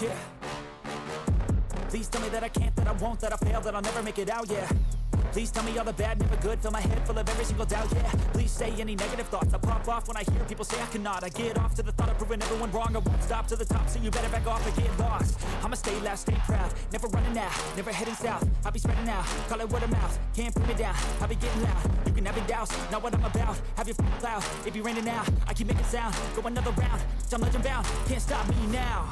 Yeah. Please tell me that I can't, that I won't, that I fail, that I'll never make it out, yeah. Please tell me all the bad, never good, fill my head full of every single doubt, yeah. Please say any negative thoughts, I pop off when I hear people say I cannot. I get off to the thought of proving everyone wrong, I won't stop to the top, so you better back off and get lost. I'ma stay loud, stay proud, never running out, never heading south. I'll be spreading out, call it word of mouth, can't put me down, I'll be getting loud. You can have your doubts, not what I'm about, have your cloud, it be raining out, I keep making sound, go another round, I'm legend bound, can't stop me now.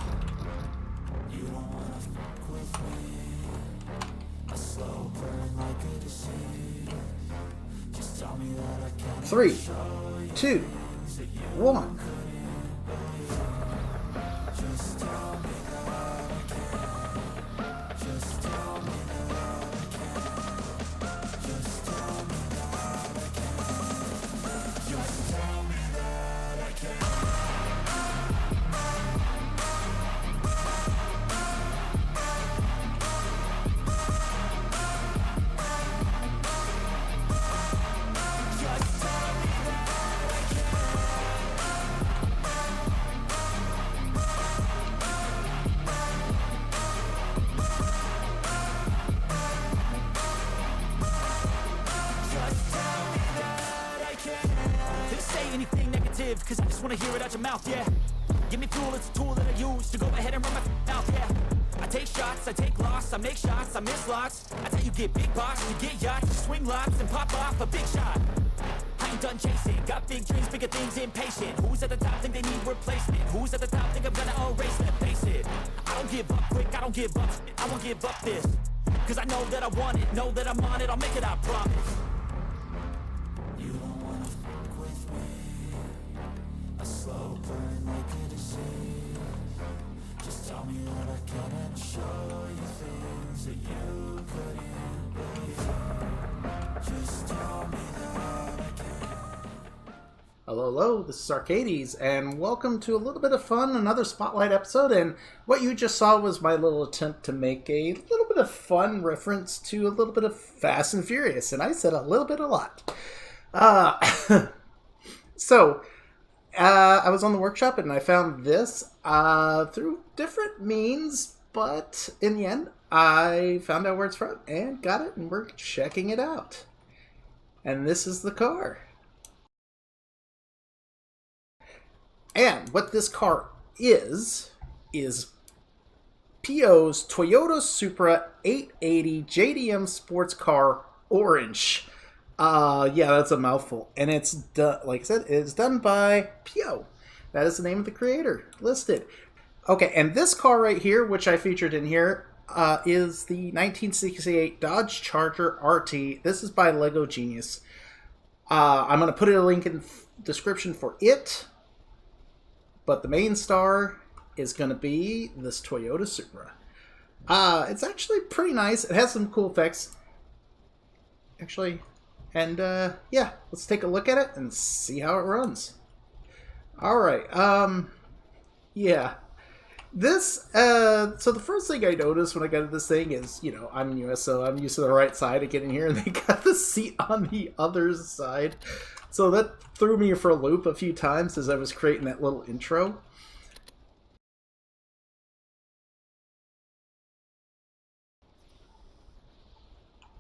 You don't wanna fuck with me, a slow burn like a disease. Just tell me that I can't. 3, 2, 1. Just tell me that I can't. Just tell me that I can't. Just tell me that I can't. Just tell me that I can't. Cause I just wanna hear it out your mouth, yeah. Give me fuel, it's a tool that I use to go ahead and run my mouth, yeah. I take shots, I take loss, I make shots, I miss lots. That's how you get big boss, you get yachts, you swing lots and pop off a big shot. I ain't done chasing, got big dreams, bigger things, impatient. Who's at the top think they need replacement? Who's at the top think I'm gonna erase them? Face it, I don't give up quick, I don't give up, I won't give up this. Cause I know that I want it, know that I'm on it, I'll make it, I promise. You don't wanna fuck with me, a slow burn like a disease. Just tell me that I can and show you things that you couldn't believe. Just tell me that I can. Hello, this is Arcades, and welcome to a little bit of fun, another Spotlight episode. And what you just saw was my little attempt to make a little bit of fun reference to a little bit of Fast and Furious, and I said a little bit a lot. So, I was on the workshop and I found this through different means, but in the end, I found out where it's from and got it, and we're checking it out. And this is the car. And what this car is P.O.'s Toyota Supra 880 JDM sports car Orange. Yeah, that's a mouthful. And it's done, like I said, it's done by P.O. That is the name of the creator listed. Okay, and this car right here, which I featured in here, is the 1968 Dodge Charger RT. This is by LegoGenius. I'm going to put a link in the description for it. But the main star is going to be this Toyota Supra. It's actually pretty nice. It has some cool effects. Actually, and yeah, let's take a look at it and see how it runs. Alright, yeah. This, so the first thing I noticed when I got this thing is, you know, I'm US, so I'm used to the right side of getting here, and they got the seat on the other side. So that threw me for a loop a few times as I was creating that little intro.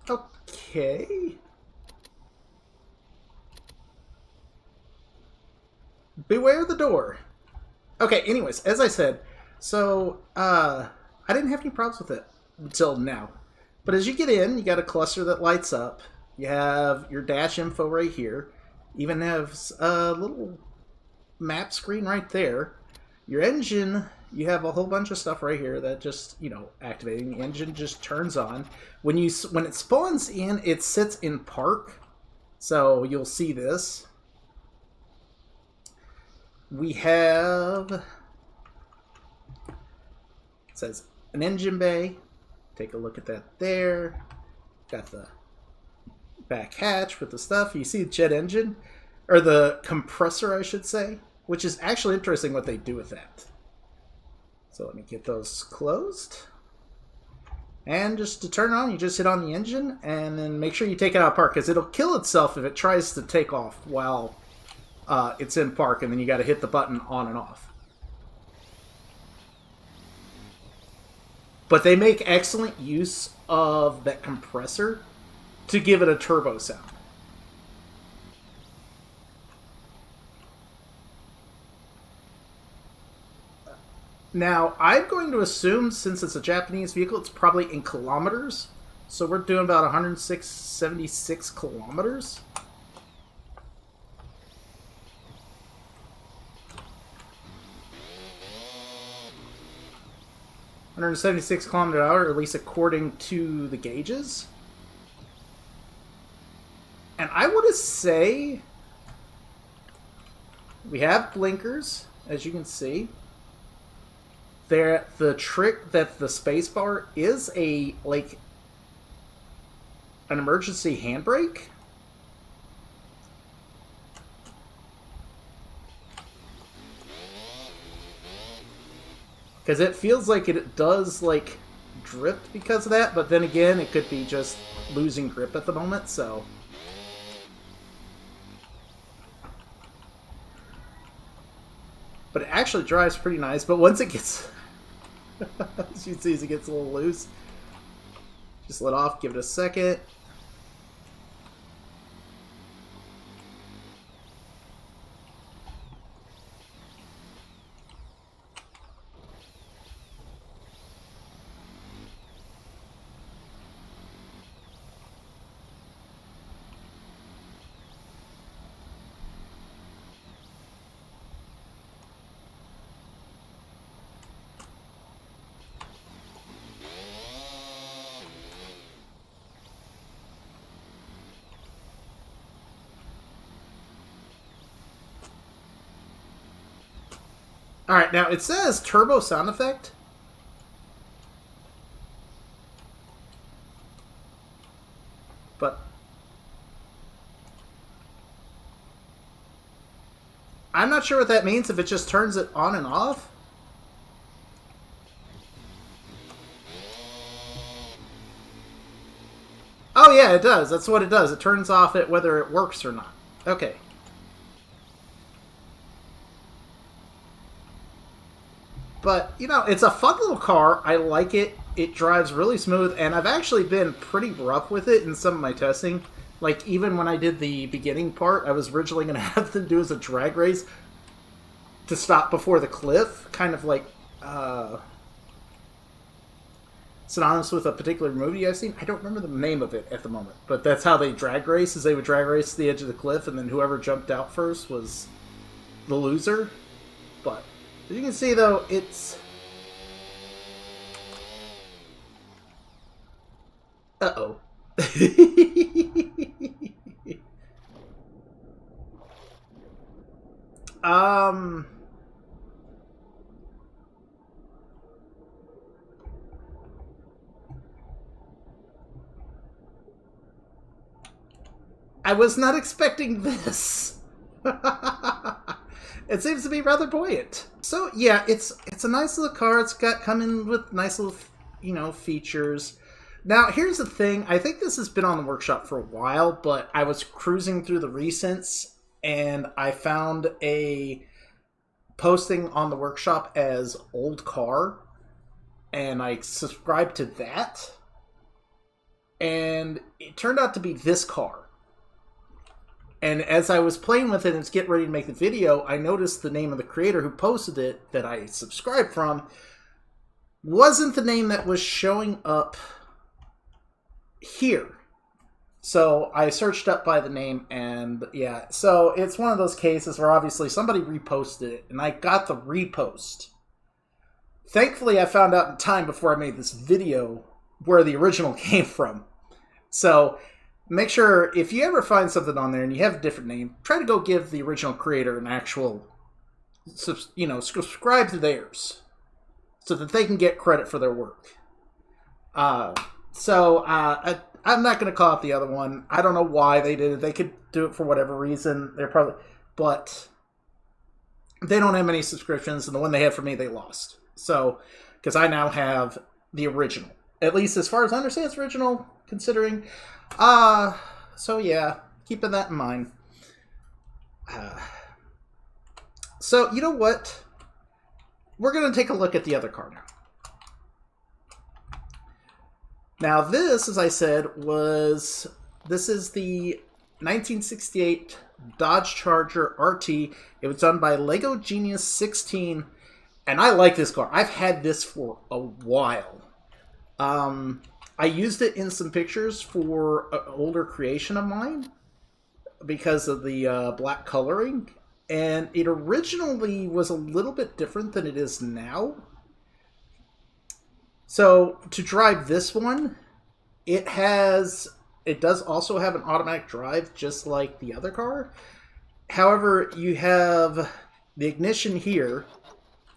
Okay. Beware the door. Okay, anyways, as I said, so I didn't have any problems with it until now. But as you get in, you got a cluster that lights up. You have your dash info right here. Even has a little map screen right there. Your engine, you have a whole bunch of stuff right here that just, you know, activating. The engine just turns on. When it spawns in, it sits in park. So you'll see this. We have, it says an engine bay. Take a look at that there. Got the back hatch with the stuff. You see the jet engine, or the compressor, I should say, which is actually interesting what they do with that. So let me get those closed. And just to turn it on, you just hit on the engine, and then make sure you take it out of park, because it'll kill itself if it tries to take off while it's in park, and then you got to hit the button on and off. But they make excellent use of that compressor to give it a turbo sound. Now, I'm going to assume, since it's a Japanese vehicle, it's probably in kilometers. So we're doing about 176 kilometers. $176 km/h, or at least according to the gauges. And I want to say we have blinkers, as you can see. There, the trick that the spacebar is an emergency handbrake. Because it feels like it does, like, drift because of that, but then again, it could be just losing grip at the moment, so... But it actually drives pretty nice, but once it gets... as you can see, as it gets a little loose. Just let off, give it a second. Alright, now it says turbo sound effect. But I'm not sure what that means, if it just turns it on and off. Oh yeah, it does. That's what it does. It turns off it whether it works or not. Okay. But, you know, it's a fun little car. I like it. It drives really smooth, and I've actually been pretty rough with it in some of my testing. Like, even when I did the beginning part, I was originally going to have them do as a drag race to stop before the cliff. Kind of like, synonymous with a particular movie I've seen. I don't remember the name of it at the moment, but that's how they drag race, is they would drag race to the edge of the cliff, and then whoever jumped out first was the loser. But... as you can see, though, it's... Uh-oh. I was not expecting this. It seems to be rather buoyant. So yeah, it's a nice little car. It's got coming with nice little, you know, features. Now here's the thing. I think this has been on the workshop for a while, but I was cruising through the recents and I found a posting on the workshop as old car, and I subscribed to that, and it turned out to be this car. And as I was playing with it and getting ready to make the video, I noticed the name of the creator who posted it that I subscribed from wasn't the name that was showing up here. So I searched up by the name, and yeah. So it's one of those cases where obviously somebody reposted it, and I got the repost. Thankfully, I found out in time before I made this video where the original came from. So... make sure, if you ever find something on there and you have a different name, try to go give the original creator an actual, you know, subscribe to theirs so that they can get credit for their work. I'm not going to call out the other one. I don't know why they did it. They could do it for whatever reason. They're probably, but they don't have many subscriptions, and the one they had for me, they lost. So, because I now have the original. At least as far as I understand, it's original, considering... so yeah, keeping that in mind. So, you know what? We're going to take a look at the other car now. Now this, as I said, this is the 1968 Dodge Charger RT. It was done by LegoGenius16, and I like this car. I've had this for a while. I used it in some pictures for an older creation of mine because of the black coloring, and it originally was a little bit different than it is now. So to drive this one, it does also have an automatic drive, just like the other car. However, you have the ignition here.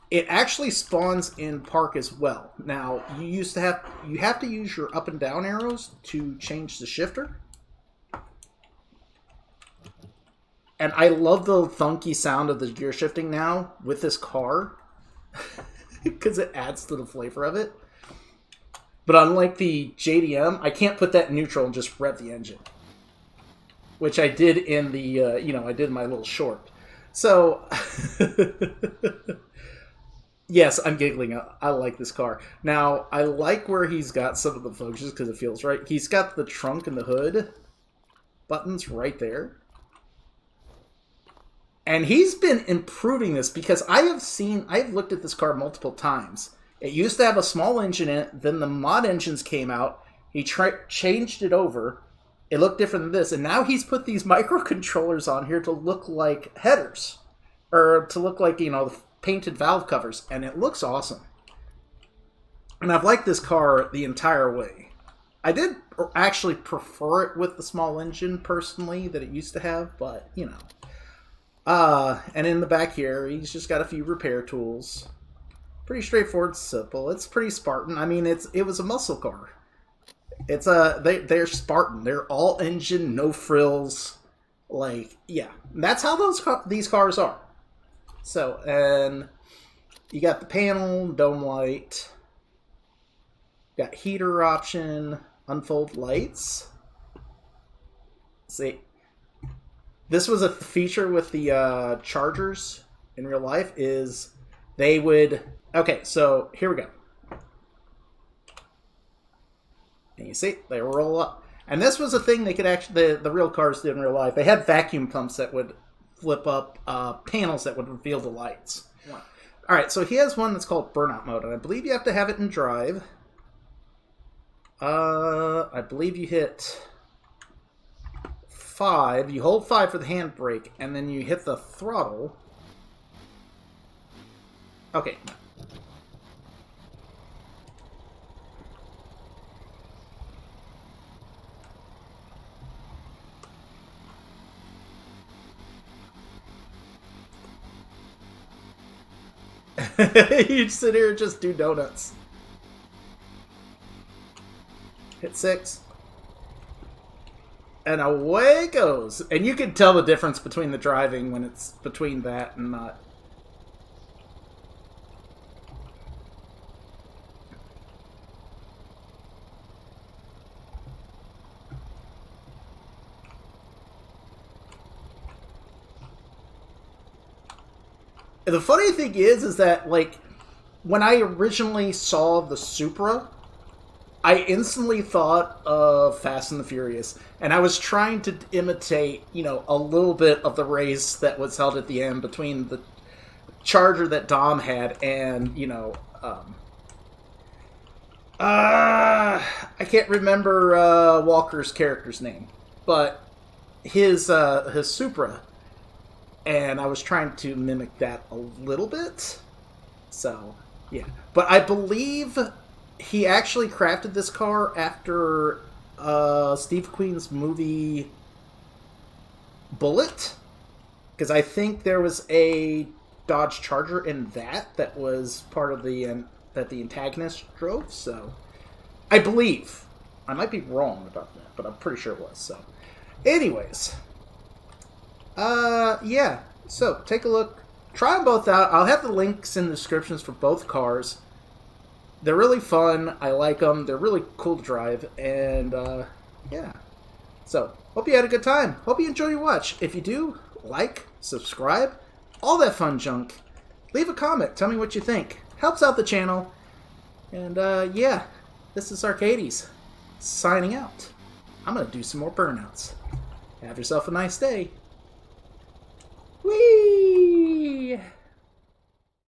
It actually spawns in park as well. Now, you have to use your up and down arrows to change the shifter. And I love the funky sound of the gear shifting now with this car because it adds to the flavor of it. But unlike the JDM, I can't put that in neutral and just rev the engine, which I did in the I did my little short. So yes, I'm giggling. I like this car. Now, I like where he's got some of the functions because it feels right. He's got the trunk and the hood buttons right there. And he's been improving this because I've looked at this car multiple times. It used to have a small engine in it, then the mod engines came out. He changed it over. It looked different than this, and now he's put these microcontrollers on here to look like headers. Or to look like, the painted valve covers, and it looks awesome. And I've liked this car the entire way. I did actually prefer it with the small engine, personally, that it used to have, but, and in the back here, he's just got a few repair tools. Pretty straightforward, simple. It's pretty Spartan. I mean, it was a muscle car. They're Spartan. They're all engine, no frills. Like, yeah, that's how these cars are. So, and you got the panel, dome light. Got heater option, unfold lights. See, this was a feature with the Chargers in real life. Is they would. Okay, so here we go. And you see, they roll up. And this was a thing they could actually, the real cars did in real life. They had vacuum pumps that would flip up panels that would reveal the lights. All right, so he has one that's called Burnout Mode, and I believe you have to have it in drive. I believe you hit 5. You hold 5 for the handbrake, and then you hit the throttle. Okay. You'd sit here and just do donuts. Hit 6. And away it goes. And you can tell the difference between the driving when it's between that and not. The funny thing is that, like, when I originally saw the Supra, I instantly thought of Fast and the Furious. And I was trying to imitate, a little bit of the race that was held at the end between the Charger that Dom had and, I can't remember Walker's character's name, but his Supra. And I was trying to mimic that a little bit. So, yeah. But I believe he actually crafted this car after Steve McQueen's movie Bullet. Because I think there was a Dodge Charger in that was part of that the antagonist drove. So, I believe. I might be wrong about that, but I'm pretty sure it was. So, anyways. Yeah, so take a look. Try them both out. I'll have the links in the descriptions for both cars. They're really fun. I like them. They're really cool to drive. And, yeah. So, hope you had a good time. Hope you enjoy your watch. If you do, like, subscribe, all that fun junk. Leave a comment. Tell me what you think. Helps out the channel. And, yeah, this is Arcades. signing out. I'm going to do some more burnouts. Have yourself a nice day.